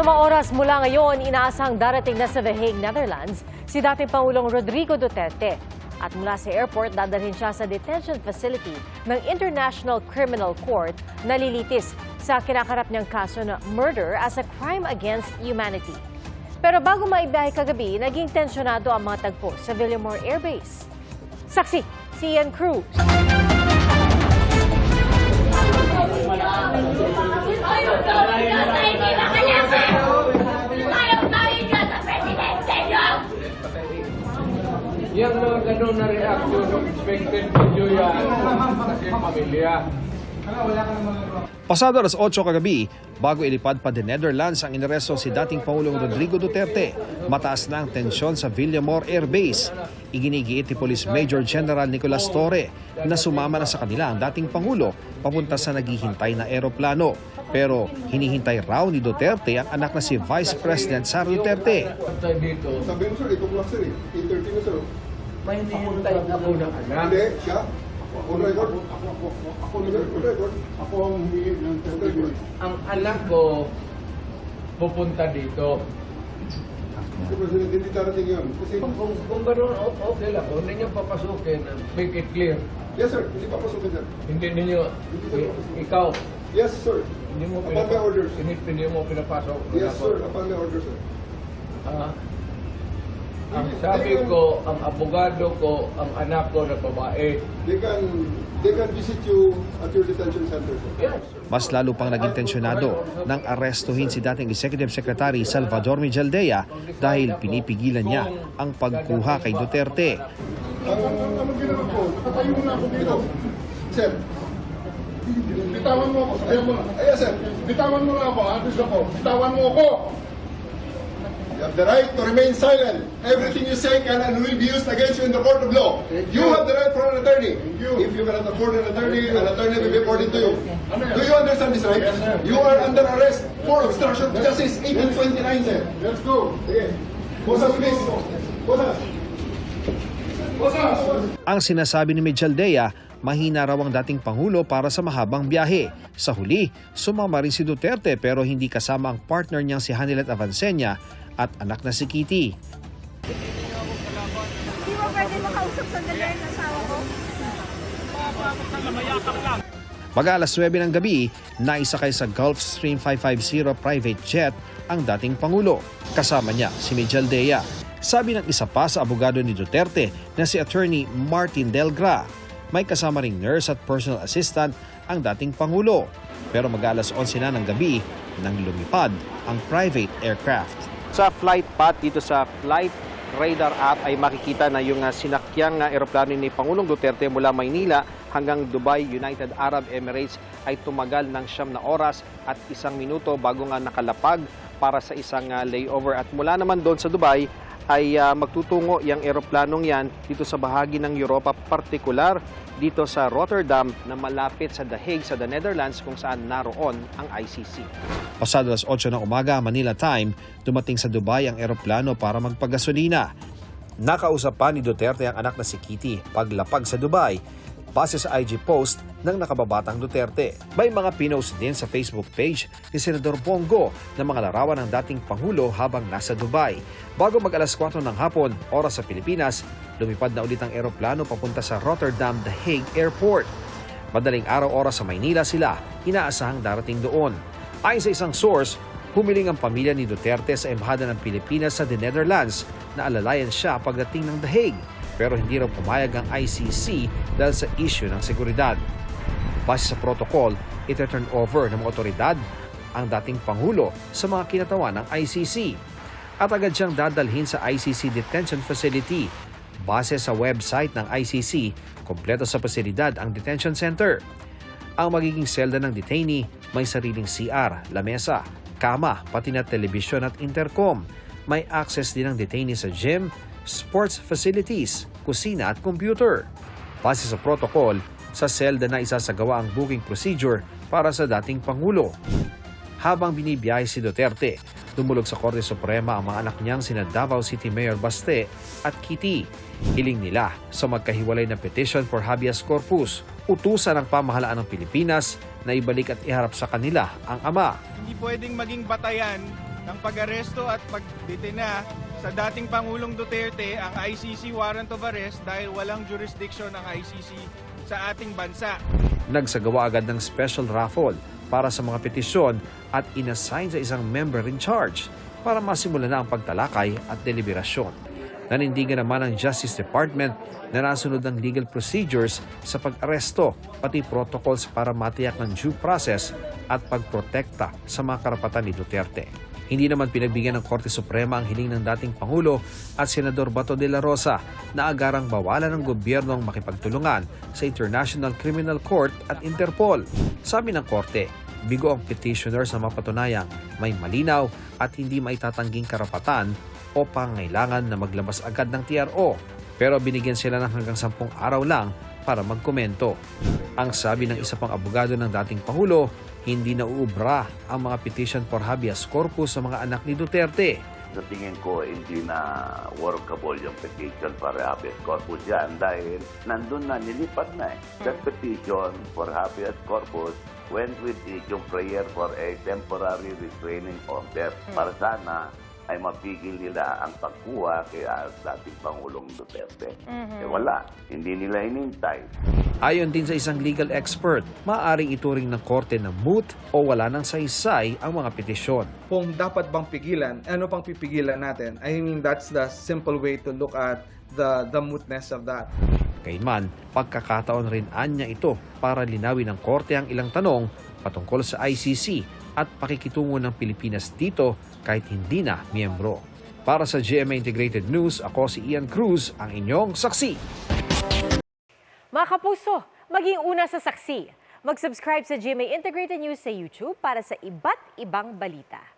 Limang oras mula ngayon, inaasang darating na sa The Hague, Netherlands, si dating Pangulong Rodrigo Duterte. At mula sa airport, dadalhin siya sa detention facility ng International Criminal Court na lilitis sa kinakarap niyang kaso na murder as a crime against humanity. Pero bago maibiyahe kagabi, naging tensyonado ang mga tagpo sa Villamor Air Base. Saksi, si Ian Cruz. Yang mga ganun na reaction ng expected video yan kasi pamilya. Pasado alas 8 kagabi, bago ilipad pa the Netherlands ang inaresto si dating Pangulong Rodrigo Duterte, mataas na ang tensyon sa Villamor Air Base. Iginigiit ni Police Major General Nicolas Torre na sumama na sa kanila ang dating Pangulo papunta sa naghihintay na eroplano. Pero hinihintay raw ni Duterte ang anak na si Vice President Sara Duterte. Sabi mo sir, ito lang sir, 8:30 na sir. May hinihintay ako ng anak. Hindi, siya. On record. Ako ang humingi ng 30 minutes. Ang anak ko pupunta dito. Mr. President, hindi darating yun. Kasi, Kung gano'n, okay lang. Kung hindi niyo papasukin, make it clear. yes sir, hindi papasukin sir. Hindi ninyo, ikaw, Yes sir. hindi mo Upon my orders. hindi mo pinapasok. Yes sir, upon my orders sir. Ang sabi ko, ang abogado ko, ang anak ko na babae. They can visit you at your detention center sir. Yes. Mas lalo pang naging tensyonado nang arestuhin si dating Executive Secretary Salvador Mijaldea dahil pinipigilan niya ang pagkuha kay Duterte. Ang ginawa ko, nakatayo na ako dito. Sir, bitawan mo ako. Ayaw mo na. Ayaw sir. Bitawan mo na ako. Address ako. Bitawan mo ako. You have the right to remain silent. Everything you say can and will be used against you in the court of law. You have the right for an attorney. If you cannot afford an attorney will be according to you. Do you understand this right? You are under arrest for obstruction of justice, 1829, sir. Let's go. Okay. Bosas, please. Bosas. Bosas. Ang sinasabi ni Mijaldea, mahina raw ang dating Pangulo para sa mahabang biyahe. Sa huli, sumama rin si Duterte pero hindi kasama ang partner niyang si Hanilet Avancenia at anak na si Kitty. Hindi mo pwede makausap sandali ang asawa ko? Mag-alas 9 ng gabi, naisakay sa Gulfstream 550 private jet ang dating Pangulo. Kasama niya si Mijaldea. Sabi ng isa pa sa abogado ni Duterte na si Attorney Martin Delgra, may kasama ring nurse at personal assistant ang dating Pangulo. Pero mag-alas 11 na ng gabi nang lumipad ang private aircraft. Sa flight path dito sa Flight Radar app ay makikita na yung sinakyang eroplano ni Pangulong Duterte mula Maynila hanggang Dubai, United Arab Emirates ay tumagal ng 9 oras at 1 minuto bago nga nakalapag para sa isang layover. At mula naman doon sa Dubai ay magtutungo yung eroplanong yan dito sa bahagi ng Europa, partikular dito sa Rotterdam na malapit sa The Hague sa the Netherlands kung saan naroon ang ICC. Pasado alas 8 ng umaga, Manila time, dumating sa Dubai ang eroplano para magpagasolina. Nakausap pa ni Duterte ang anak na si Kitty paglapag sa Dubai, base sa IG post ng nakababatang Duterte. May mga pinost din sa Facebook page ni Senador Bongo na mga larawan ng dating Pangulo habang nasa Dubai. Bago mag-alas 4 ng hapon, oras sa Pilipinas, lumipad na ulit ang eroplano papunta sa Rotterdam The Hague Airport. Madaling araw oras sa Maynila sila, inaasahang darating doon. Ayon sa isang source, humiling ang pamilya ni Duterte sa Embahada ng Pilipinas sa the Netherlands na alalayan siya pagdating ng The Hague. Pero hindi raw pumayag ang ICC dahil sa issue ng seguridad. Base sa protocol, ite-turn over ng mga otoridad ang dating Pangulo sa mga kinatawan ng ICC. At agad siyang dadalhin sa ICC Detention Facility. Base sa website ng ICC, kompleto sa pasilidad ang detention center. Ang magiging selda ng detainee may sariling CR, lamesa, kama, pati na telebisyon at intercom. May access din ang detainee sa gym, sports facilities, kusina at computer. Base sa protocol, sa selda na isasagawa ang booking procedure para sa dating Pangulo. Habang binibiyahe si Duterte, dumulog sa Korte Suprema ang mga anak niyang sina Davao City Mayor Baste at Kitty. Hiling nila sa magkahiwalay na petition for habeas corpus, utusan ng pamahalaan ng Pilipinas na ibalik at iharap sa kanila ang ama. Hindi pwedeng maging batayan ng pag-aresto at pagdetina sa dating Pangulong Duterte ang ICC warrant of arrest dahil walang jurisdiction ang ICC sa ating bansa. Nagsagawa agad ng special raffle para sa mga petisyon at inassign sa isang member in charge para masimula na ang pagtalakay at deliberasyon. Nanindigan naman ang Justice Department na nasunod ang legal procedures sa pag-aresto, pati protocols para matiyak ng due process at pagprotekta sa mga karapatan ni Duterte. Hindi naman pinagbigyan ng Korte Suprema ang hiling ng dating Pangulo at Senador Bato de la Rosa na agarang bawalan ng gobyerno ang makipagtulungan sa International Criminal Court at Interpol. Sabi ng Korte, bigo ang petitioners na mapatunayang may malinaw at hindi maitatangging karapatan o pangailangan na maglabas agad ng TRO. Pero binigyan sila ng hanggang 10 araw lang para magkomento. Ang sabi ng isa pang abogado ng dating Pangulo, hindi na uubra ang mga petition for habeas corpus sa mga anak ni Duterte. Sa tingin ko, hindi na workable yung petition for habeas corpus yan dahil nandun na, nilipat na eh. That petition for habeas corpus went with it yung prayer for a temporary restraining order para sana ay mapigil nila ang pagkuha kay dating Pangulong Duterte. Eh wala, hindi nila hinintay. Ayon din sa isang legal expert, maaaring ituring ng korte na moot o wala ng saysay ang mga petisyon. Kung dapat bang pigilan, ano pang pipigilan natin? I mean, that's the simple way to look at the mootness of that. Kaiman, pagkakataon rin anya ito para linawin ng korte ang ilang tanong patungkol sa ICC at pakikitungo ng Pilipinas dito kahit hindi na miyembro. Para sa GMA Integrated News, ako si Ian Cruz, ang inyong saksi. Mga kapuso, maging una sa saksi. Mag-subscribe sa GMA Integrated News sa YouTube para sa iba't ibang balita.